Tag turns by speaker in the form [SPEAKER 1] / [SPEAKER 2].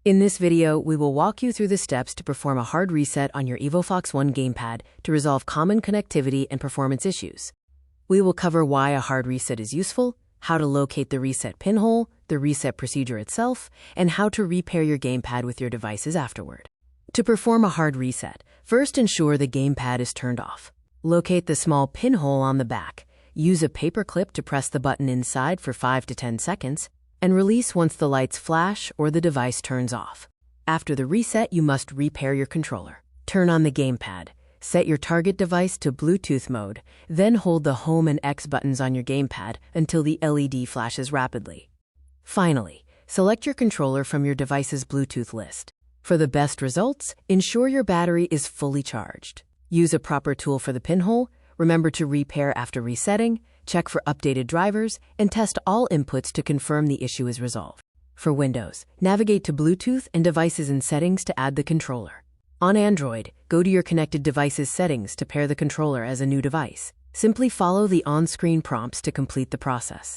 [SPEAKER 1] In this video, we will walk you through the steps to perform a hard reset on your EvoFox One Gamepad to resolve common connectivity and performance issues. We will cover why a hard reset is useful, how to locate the reset pinhole, the reset procedure itself, and how to repair your gamepad with your devices afterward. To perform a hard reset, first ensure the gamepad is turned off. Locate the small pinhole on the back. Use a paper clip to press the button inside for 5 to 10 seconds, and release once the lights flash or the device turns off. After the reset, you must repair your controller. Turn on the gamepad. Set your target device to Bluetooth mode, then hold the Home and X buttons on your gamepad until the LED flashes rapidly. Finally, select your controller from your device's Bluetooth list. For the best results, ensure your battery is fully charged. Use a proper tool for the pinhole. Remember to repair after resetting, check for updated drivers, and test all inputs to confirm the issue is resolved. For Windows, navigate to Bluetooth and Devices and Settings to add the controller. On Android, go to your connected device's settings to pair the controller as a new device. Simply follow the on-screen prompts to complete the process.